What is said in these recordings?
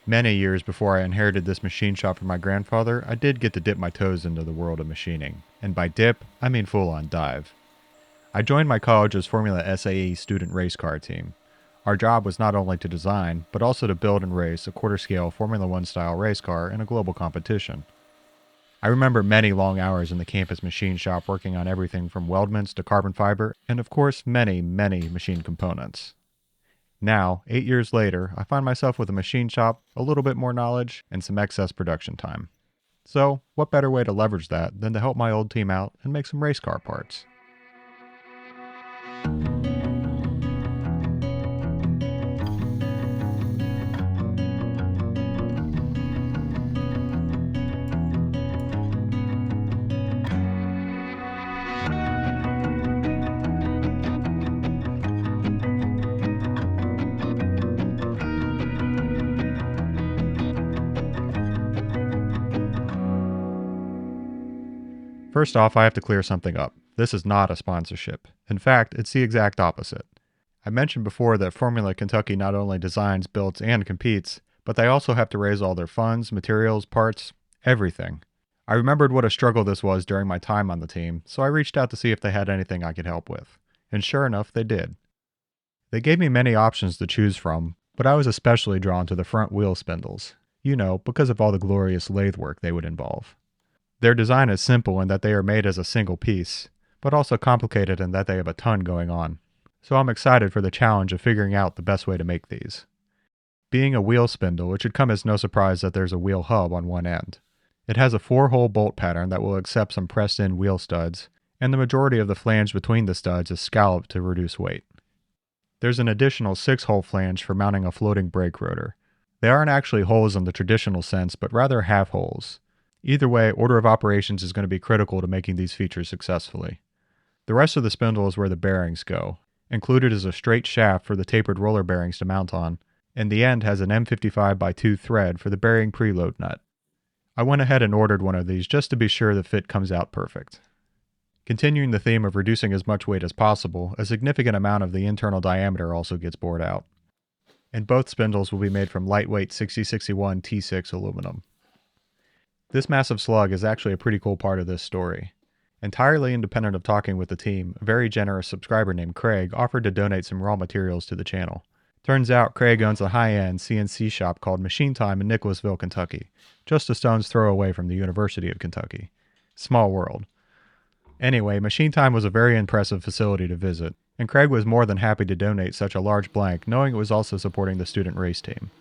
Many years before I inherited this machine shop from my grandfather, I did get to dip my toes into the world of machining. And by dip, I mean full-on dive. I joined my college's Formula SAE student race car team. Our job was not only to design, but also to build and race a quarter-scale Formula 1 style race car in a global competition. I remember many long hours in the campus machine shop working on everything from weldments to carbon fiber, and of course many machine components. Now, 8 years later, I find myself with a machine shop, a little bit more knowledge, and some excess production time. So, what better way to leverage that than to help my old team out and make some race car parts? First off, I have to clear something up. This is not a sponsorship. In fact, it's the exact opposite. I mentioned before that Formula Kentucky not only designs, builds, and competes, but they also have to raise all their funds, materials, parts, everything. I remembered what a struggle this was during my time on the team, so I reached out to see if they had anything I could help with. And sure enough, they did. They gave me many options to choose from, but I was especially drawn to the front wheel spindles. You know, because of all the glorious lathe work they would involve. Their design is simple in that they are made as a single piece, but also complicated in that they have a ton going on. So I'm excited for the challenge of figuring out the best way to make these. Being a wheel spindle, it should come as no surprise that there's a wheel hub on one end. It has a 4-hole bolt pattern that will accept some pressed-in wheel studs, and the majority of the flange between the studs is scalloped to reduce weight. There's an additional 6-hole flange for mounting a floating brake rotor. They aren't actually holes in the traditional sense, but rather half holes. Either way, order of operations is going to be critical to making these features successfully. The rest of the spindle is where the bearings go. Included is a straight shaft for the tapered roller bearings to mount on, and the end has an M55x2 thread for the bearing preload nut. I went ahead and ordered one of these just to be sure the fit comes out perfect. Continuing the theme of reducing as much weight as possible, a significant amount of the internal diameter also gets bored out. And both spindles will be made from lightweight 6061 T6 aluminum. This massive slug is actually a pretty cool part of this story. Entirely independent of talking with the team, a very generous subscriber named Craig offered to donate some raw materials to the channel. Turns out Craig owns a high-end CNC shop called Machine Time in Nicholasville, Kentucky, just a stone's throw away from the University of Kentucky. Small world. Anyway, Machine Time was a very impressive facility to visit, and Craig was more than happy to donate such a large blank, knowing it was also supporting the student race team.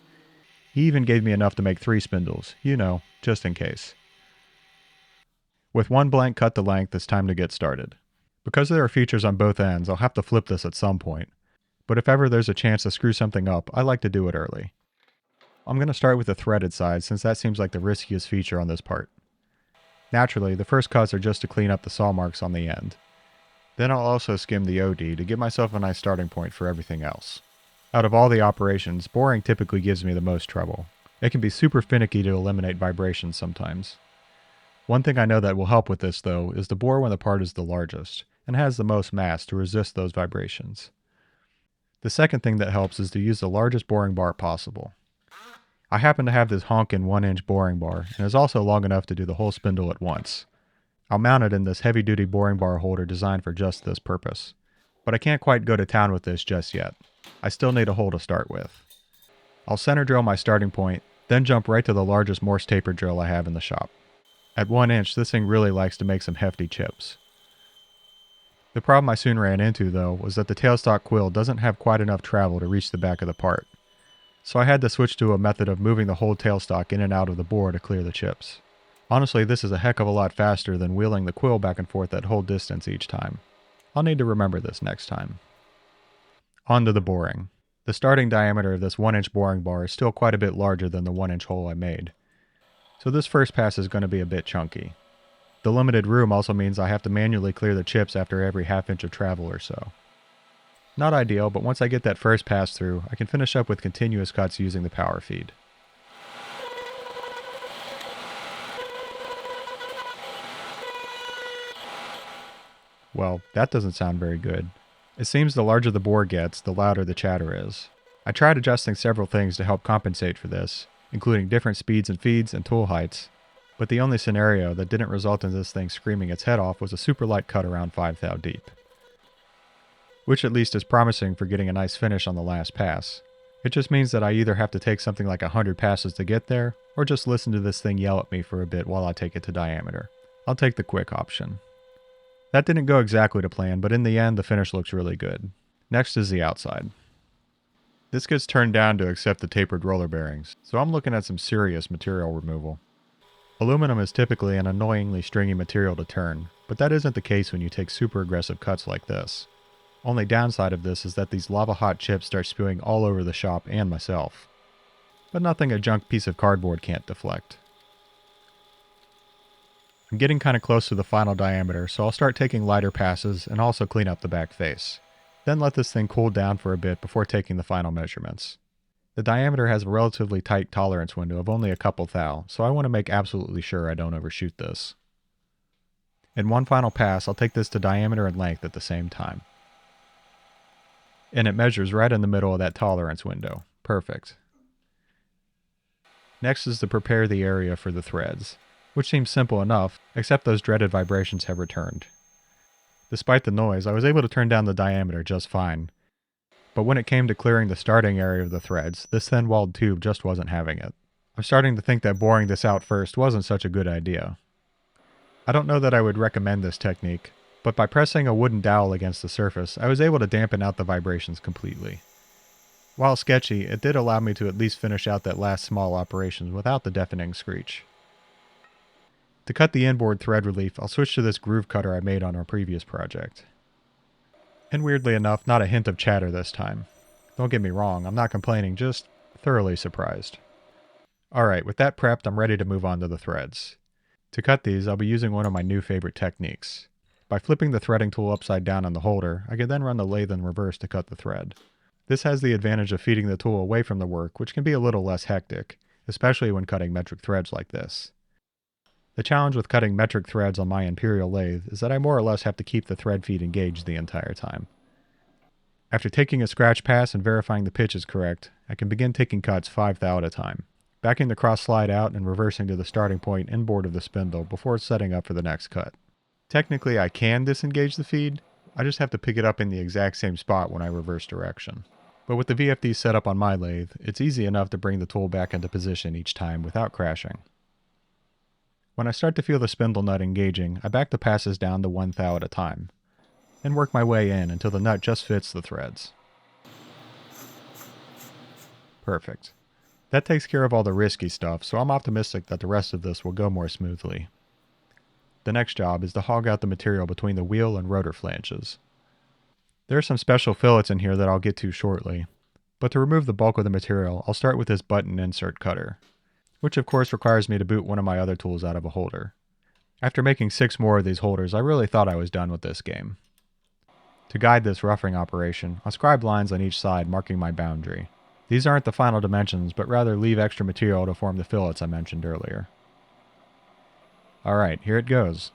He even gave me enough to make 3 spindles, you know, just in case. With one blank cut to length, it's time to get started. Because there are features on both ends, I'll have to flip this at some point. But if ever there's a chance to screw something up, I like to do it early. I'm going to start with the threaded side since that seems like the riskiest feature on this part. Naturally, the first cuts are just to clean up the saw marks on the end. Then I'll also skim the OD to give myself a nice starting point for everything else. Out of all the operations, boring typically gives me the most trouble. It can be super finicky to eliminate vibrations sometimes. One thing I know that will help with this though is to bore when the part is the largest, and has the most mass to resist those vibrations. The second thing that helps is to use the largest boring bar possible. I happen to have this honkin' 1-inch boring bar, and it's also long enough to do the whole spindle at once. I'll mount it in this heavy-duty boring bar holder designed for just this purpose. But I can't quite go to town with this just yet. I still need a hole to start with. I'll center drill my starting point, then jump right to the largest Morse tapered drill I have in the shop. At 1 inch, this thing really likes to make some hefty chips. The problem I soon ran into, though, was that the tailstock quill doesn't have quite enough travel to reach the back of the part. So I had to switch to a method of moving the whole tailstock in and out of the bore to clear the chips. Honestly, this is a heck of a lot faster than wheeling the quill back and forth that whole distance each time. I'll need to remember this next time. On to the boring. The starting diameter of this 1-inch boring bar is still quite a bit larger than the 1-inch hole I made. So this first pass is going to be a bit chunky. The limited room also means I have to manually clear the chips after every half inch of travel or so. Not ideal, but once I get that first pass through, I can finish up with continuous cuts using the power feed. Well, that doesn't sound very good. It seems the larger the bore gets, the louder the chatter is. I tried adjusting several things to help compensate for this, including different speeds and feeds and tool heights, but the only scenario that didn't result in this thing screaming its head off was a super light cut around 5 thou deep, which at least is promising for getting a nice finish on the last pass. It just means that I either have to take something like 100 passes to get there, or just listen to this thing yell at me for a bit while I take it to diameter. I'll take the quick option. That didn't go exactly to plan, but in the end the finish looks really good. Next is the outside. This gets turned down to accept the tapered roller bearings, so I'm looking at some serious material removal. Aluminum is typically an annoyingly stringy material to turn, but that isn't the case when you take super aggressive cuts like this. Only downside of this is that these lava-hot chips start spewing all over the shop and myself. But nothing a junk piece of cardboard can't deflect. I'm getting kind of close to the final diameter, so I'll start taking lighter passes and also clean up the back face. Then let this thing cool down for a bit before taking the final measurements. The diameter has a relatively tight tolerance window of only a couple thou, so I want to make absolutely sure I don't overshoot this. In one final pass, I'll take this to diameter and length at the same time. And it measures right in the middle of that tolerance window. Perfect. Next is to prepare the area for the threads, which seems simple enough, except those dreaded vibrations have returned. Despite the noise, I was able to turn down the diameter just fine. But when it came to clearing the starting area of the threads, this thin-walled tube just wasn't having it. I'm starting to think that boring this out first wasn't such a good idea. I don't know that I would recommend this technique, but by pressing a wooden dowel against the surface, I was able to dampen out the vibrations completely. While sketchy, it did allow me to at least finish out that last small operation without the deafening screech. To cut the inboard thread relief, I'll switch to this groove cutter I made on our previous project. And weirdly enough, not a hint of chatter this time. Don't get me wrong, I'm not complaining, just thoroughly surprised. Alright, with that prepped, I'm ready to move on to the threads. To cut these, I'll be using one of my new favorite techniques. By flipping the threading tool upside down on the holder, I can then run the lathe in reverse to cut the thread. This has the advantage of feeding the tool away from the work, which can be a little less hectic, especially when cutting metric threads like this. The challenge with cutting metric threads on my Imperial lathe is that I more or less have to keep the thread feed engaged the entire time. After taking a scratch pass and verifying the pitch is correct, I can begin taking cuts 5 thou at a time, backing the cross slide out and reversing to the starting point inboard of the spindle before setting up for the next cut. Technically I can disengage the feed, I just have to pick it up in the exact same spot when I reverse direction. But with the VFD set up on my lathe, it's easy enough to bring the tool back into position each time without crashing. When I start to feel the spindle nut engaging, I back the passes down to 1 thou at a time, and work my way in until the nut just fits the threads. Perfect. That takes care of all the risky stuff, so I'm optimistic that the rest of this will go more smoothly. The next job is to hog out the material between the wheel and rotor flanges. There are some special fillets in here that I'll get to shortly, but to remove the bulk of the material, I'll start with this button insert cutter, which of course requires me to boot one of my other tools out of a holder. After making 6 more of these holders, I really thought I was done with this game. To guide this roughing operation, I'll scribe lines on each side marking my boundary. These aren't the final dimensions, but rather leave extra material to form the fillets I mentioned earlier. Alright, here it goes.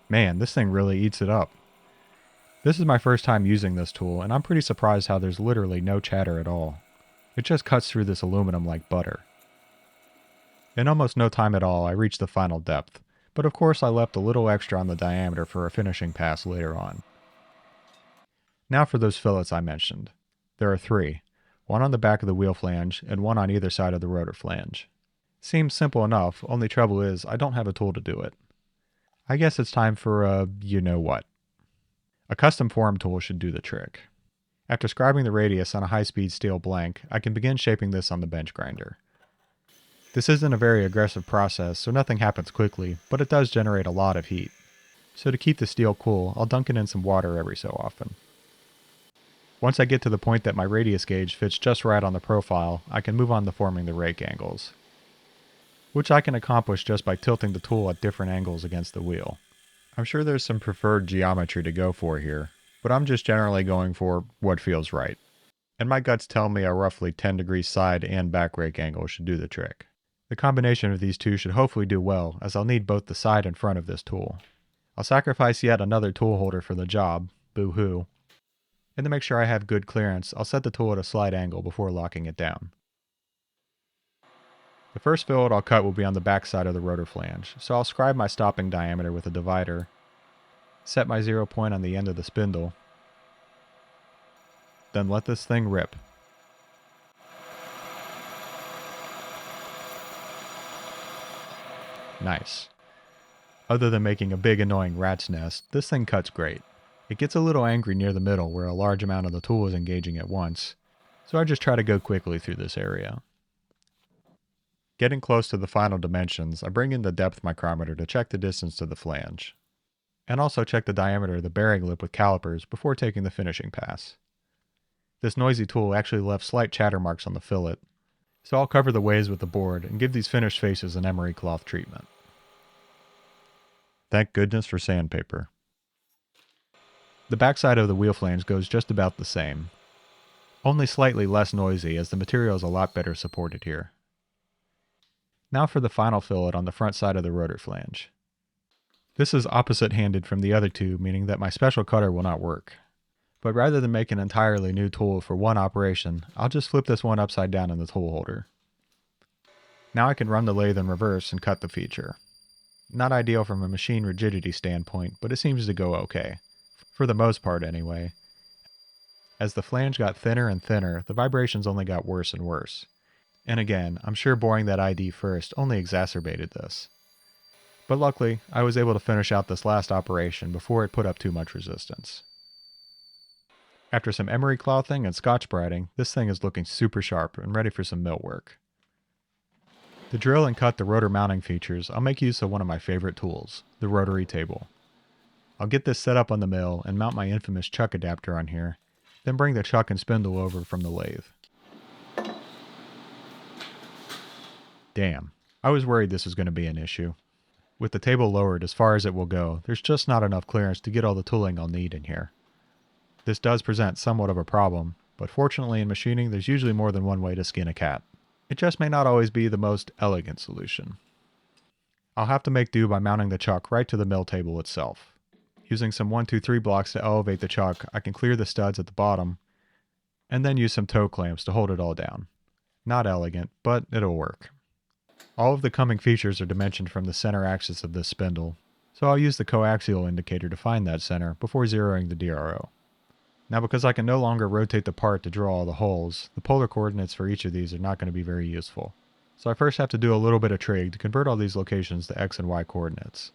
Man, this thing really eats it up. This is my first time using this tool, and I'm pretty surprised how there's literally no chatter at all. It just cuts through this aluminum like butter. In almost no time at all, I reached the final depth, but of course I left a little extra on the diameter for a finishing pass later on. Now for those fillets I mentioned. There are 3, one on the back of the wheel flange and one on either side of the rotor flange. Seems simple enough, only trouble is I don't have a tool to do it. I guess it's time for a you-know-what. A custom form tool should do the trick. After scribing the radius on a high-speed steel blank, I can begin shaping this on the bench grinder. This isn't a very aggressive process, so nothing happens quickly, but it does generate a lot of heat. So to keep the steel cool, I'll dunk it in some water every so often. Once I get to the point that my radius gauge fits just right on the profile, I can move on to forming the rake angles, which I can accomplish just by tilting the tool at different angles against the wheel. I'm sure there's some preferred geometry to go for here, but I'm just generally going for what feels right. And my guts tell me a roughly 10-degree side and back rake angle should do the trick. The combination of these two should hopefully do well, as I'll need both the side and front of this tool. I'll sacrifice yet another tool holder for the job, boo-hoo. And to make sure I have good clearance, I'll set the tool at a slight angle before locking it down. The first fillet I'll cut will be on the back side of the rotor flange, so I'll scribe my stopping diameter with a divider, set my 0 point on the end of the spindle, then let this thing rip. Nice. Other than making a big annoying rat's nest, this thing cuts great. It gets a little angry near the middle where a large amount of the tool is engaging at once, so I just try to go quickly through this area. Getting close to the final dimensions, I bring in the depth micrometer to check the distance to the flange, and also check the diameter of the bearing lip with calipers before taking the finishing pass. This noisy tool actually left slight chatter marks on the fillet, so I'll cover the ways with the board and give these finished faces an emery cloth treatment. Thank goodness for sandpaper. The backside of the wheel flange goes just about the same, only slightly less noisy as the material is a lot better supported here. Now for the final fillet on the front side of the rotor flange. This is opposite-handed from the other two, meaning that my special cutter will not work. But rather than make an entirely new tool for one operation, I'll just flip this one upside down in the tool holder. Now I can run the lathe in reverse and cut the feature. Not ideal from a machine rigidity standpoint, but it seems to go okay. For the most part anyway. As the flange got thinner and thinner, the vibrations only got worse and worse. And again, I'm sure boring that ID first only exacerbated this. But luckily, I was able to finish out this last operation before it put up too much resistance. After some emery clothing and Scotch-brighting, this thing is looking super sharp and ready for some mill work. To drill and cut the rotor mounting features, I'll make use of one of my favorite tools, the rotary table. I'll get this set up on the mill and mount my infamous chuck adapter on here, then bring the chuck and spindle over from the lathe. Damn, I was worried this was going to be an issue. With the table lowered as far as it will go, there's just not enough clearance to get all the tooling I'll need in here. This does present somewhat of a problem, but fortunately in machining there's usually more than one way to skin a cat. It just may not always be the most elegant solution. I'll have to make do by mounting the chuck right to the mill table itself. Using some 1-2-3 blocks to elevate the chuck, I can clear the studs at the bottom, and then use some toe clamps to hold it all down. Not elegant, but it'll work. All of the coming features are dimensioned from the center axis of this spindle, so I'll use the coaxial indicator to find that center before zeroing the DRO. Now because I can no longer rotate the part to draw all the holes, the polar coordinates for each of these are not going to be very useful. So I first have to do a little bit of trig to convert all these locations to X and Y coordinates.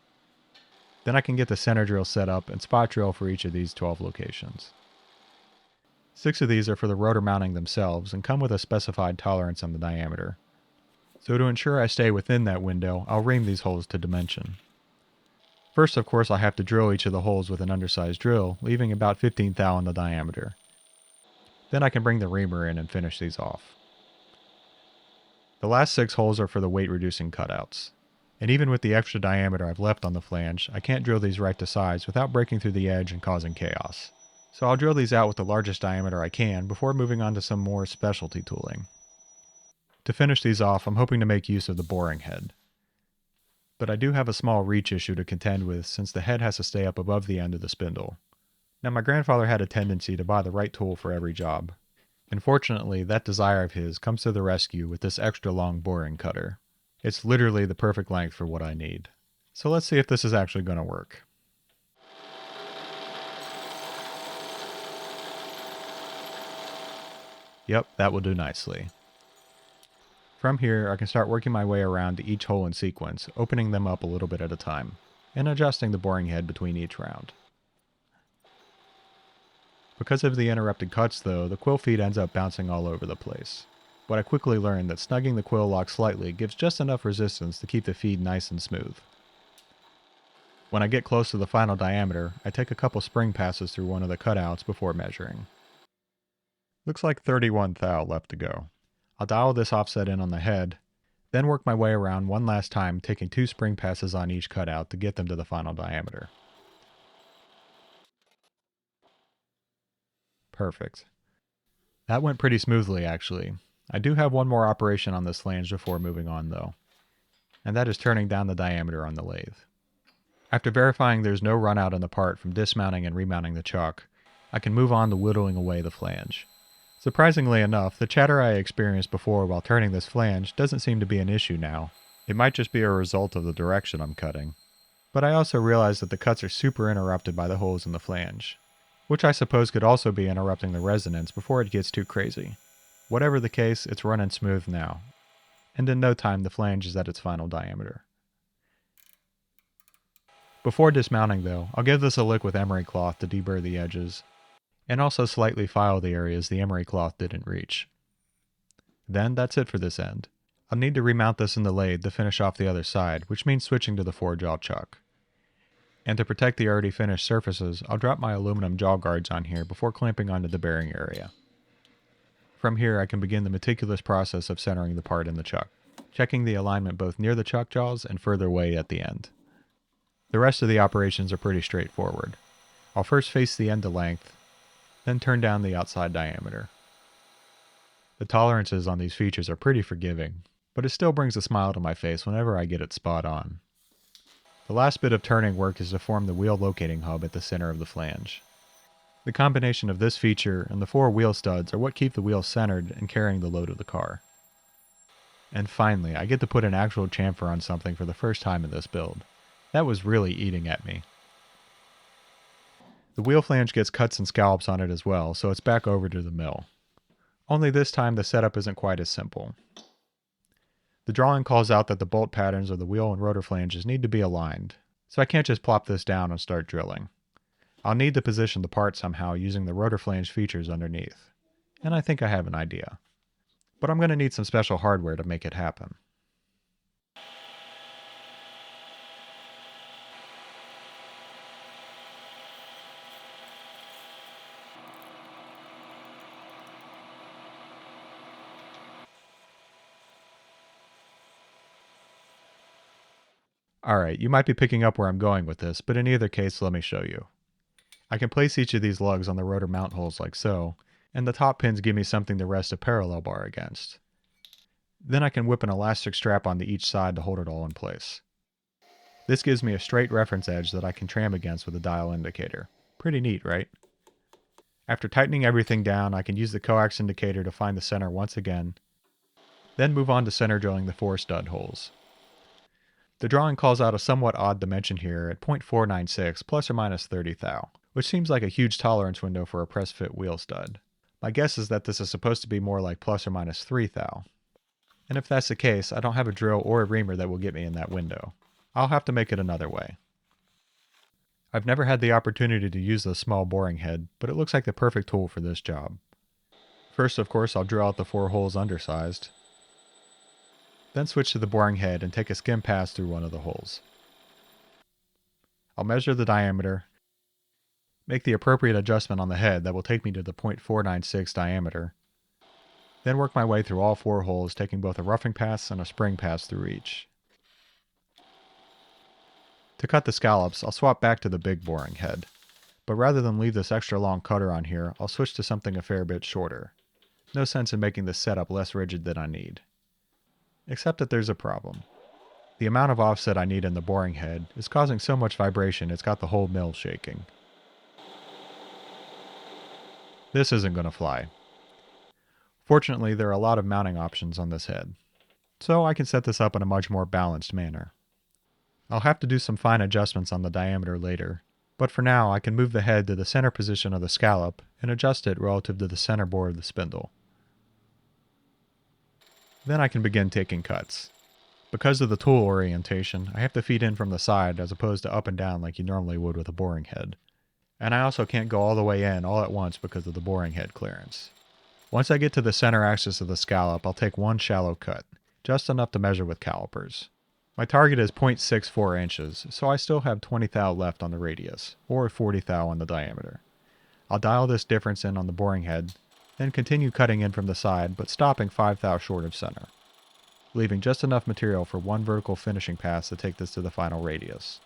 Then I can get the center drill set up and spot drill for each of these 12 locations. 6 of these are for the rotor mounting themselves and come with a specified tolerance on the diameter. So to ensure I stay within that window, I'll ream these holes to dimension. First, of course, I have to drill each of the holes with an undersized drill, leaving about 15 thou in the diameter. Then I can bring the reamer in and finish these off. The last 6 holes are for the weight-reducing cutouts. And even with the extra diameter I've left on the flange, I can't drill these right to size without breaking through the edge and causing chaos. So I'll drill these out with the largest diameter I can before moving on to some more specialty tooling. To finish these off, I'm hoping to make use of the boring head. But I do have a small reach issue to contend with since the head has to stay up above the end of the spindle. Now my grandfather had a tendency to buy the right tool for every job. And fortunately, that desire of his comes to the rescue with this extra long boring cutter. It's literally the perfect length for what I need. So let's see if this is actually going to work. Yep, that will do nicely. From here, I can start working my way around to each hole in sequence, opening them up a little bit at a time, and adjusting the boring head between each round. Because of the interrupted cuts though, the quill feed ends up bouncing all over the place. But I quickly learned that snugging the quill lock slightly gives just enough resistance to keep the feed nice and smooth. When I get close to the final diameter, I take a couple spring passes through one of the cutouts before measuring. Looks like 31 thou left to go. I'll dial this offset in on the head, then work my way around one last time, taking 2 spring passes on each cutout to get them to the final diameter. Perfect. That went pretty smoothly actually. I do have one more operation on this flange before moving on though, and that is turning down the diameter on the lathe. After verifying there's no run out in the part from dismounting and remounting the chuck, I can move on to whittling away the flange. Surprisingly enough, the chatter I experienced before while turning this flange doesn't seem to be an issue now. It might just be a result of the direction I'm cutting. But I also realize that the cuts are super interrupted by the holes in the flange, which I suppose could also be interrupting the resonance before it gets too crazy. Whatever the case, it's running smooth now, and in no time the flange is at its final diameter. Before dismounting though, I'll give this a lick with emery cloth to deburr the edges, and also slightly file the areas the emery cloth didn't reach. Then that's it for this end. I'll need to remount this in the lathe to finish off the other side, which means switching to the 4-jaw chuck. And to protect the already finished surfaces, I'll drop my aluminum jaw guards on here before clamping onto the bearing area. From here I can begin the meticulous process of centering the part in the chuck, checking the alignment both near the chuck jaws and further away at the end. The rest of the operations are pretty straightforward. I'll first face the end to length, then turn down the outside diameter. The tolerances on these features are pretty forgiving, but it still brings a smile to my face whenever I get it spot on. The last bit of turning work is to form the wheel locating hub at the center of the flange. The combination of this feature and the 4 wheel studs are what keep the wheels centered and carrying the load of the car. And finally, I get to put an actual chamfer on something for the first time in this build. That was really eating at me. The wheel flange gets cuts and scallops on it as well, so it's back over to the mill. Only this time the setup isn't quite as simple. The drawing calls out that the bolt patterns of the wheel and rotor flanges need to be aligned, so I can't just plop this down and start drilling. I'll need to position the part somehow using the rotor flange features underneath, and I think I have an idea. But I'm going to need some special hardware to make it happen. Alright, you might be picking up where I'm going with this, but in either case, let me show you. I can place each of these lugs on the rotor mount holes like so, and the top pins give me something to rest a parallel bar against. Then I can whip an elastic strap onto each side to hold it all in place. This gives me a straight reference edge that I can tram against with a dial indicator. Pretty neat, right? After tightening everything down, I can use the coax indicator to find the center once again, then move on to center drilling the 4 stud holes. The drawing calls out a somewhat odd dimension here at 0.496 plus or minus 30 thou, which seems like a huge tolerance window for a press fit wheel stud. My guess is that this is supposed to be more like plus or minus 3 thou. And if that's the case, I don't have a drill or a reamer that will get me in that window. I'll have to make it another way. I've never had the opportunity to use the small boring head, but it looks like the perfect tool for this job. First, of course, I'll drill out the 4 holes undersized, then switch to the boring head and take a skim pass through one of the holes. I'll measure the diameter, make the appropriate adjustment on the head that will take me to the 0.496 diameter, then work my way through all 4 holes, taking both a roughing pass and a spring pass through each. To cut the scallops, I'll swap back to the big boring head, but rather than leave this extra long cutter on here, I'll switch to something a fair bit shorter. No sense in making this setup less rigid than I need. Except that there's a problem. The amount of offset I need in the boring head is causing so much vibration it's got the whole mill shaking. This isn't going to fly. Fortunately, there are a lot of mounting options on this head, so I can set this up in a much more balanced manner. I'll have to do some fine adjustments on the diameter later, but for now I can move the head to the center position of the scallop and adjust it relative to the center bore of the spindle. Then I can begin taking cuts. Because of the tool orientation, I have to feed in from the side as opposed to up and down like you normally would with a boring head. And I also can't go all the way in all at once because of the boring head clearance. Once I get to the center axis of the scallop, I'll take one shallow cut, just enough to measure with calipers. My target is 0.64 inches, so I still have 20 thou left on the radius, or 40 thou on the diameter. I'll dial this difference in on the boring head, then continue cutting in from the side, but stopping 5 thou short of center, leaving just enough material for one vertical finishing pass to take this to the final radius.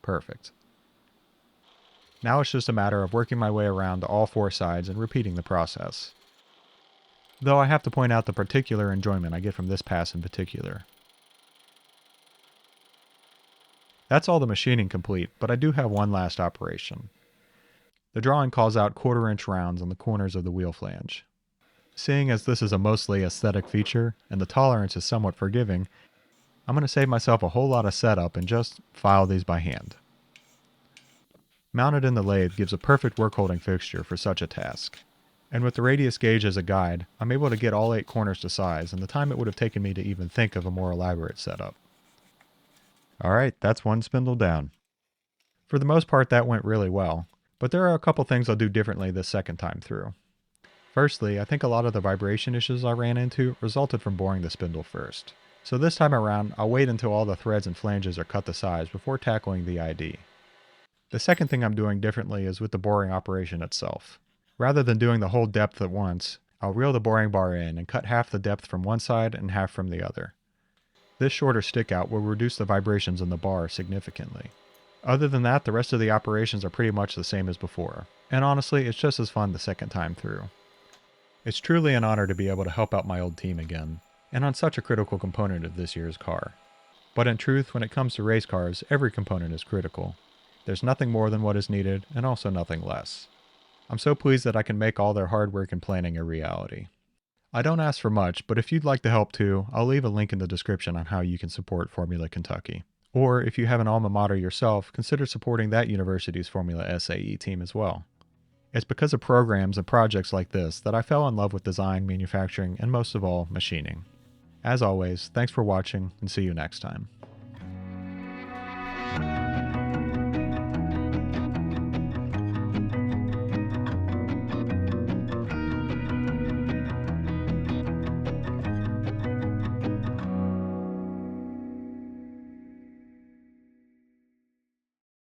Perfect. Now it's just a matter of working my way around to all 4 sides and repeating the process. Though I have to point out the particular enjoyment I get from this pass in particular. That's all the machining complete, but I do have one last operation. The drawing calls out 1/4-inch rounds on the corners of the wheel flange. Seeing as this is a mostly aesthetic feature, and the tolerance is somewhat forgiving, I'm going to save myself a whole lot of setup and just file these by hand. Mounted in the lathe gives a perfect work holding fixture for such a task. And with the radius gauge as a guide, I'm able to get all 8 corners to size in the time it would have taken me to even think of a more elaborate setup. Alright, that's one spindle down. For the most part that went really well, but there are a couple things I'll do differently this second time through. Firstly, I think a lot of the vibration issues I ran into resulted from boring the spindle first. So this time around, I'll wait until all the threads and flanges are cut to size before tackling the ID. The second thing I'm doing differently is with the boring operation itself. Rather than doing the whole depth at once, I'll reel the boring bar in and cut half the depth from one side and half from the other. This shorter stick out will reduce the vibrations in the bar significantly. Other than that, the rest of the operations are pretty much the same as before, and honestly, it's just as fun the second time through. It's truly an honor to be able to help out my old team again, and on such a critical component of this year's car. But in truth, when it comes to race cars, every component is critical. There's nothing more than what is needed, and also nothing less. I'm so pleased that I can make all their hard work and planning a reality. I don't ask for much, but if you'd like to help too, I'll leave a link in the description on how you can support Formula Kentucky. Or if you have an alma mater yourself, consider supporting that university's Formula SAE team as well. It's because of programs and projects like this that I fell in love with design, manufacturing, and most of all, machining. As always, thanks for watching, and see you next time.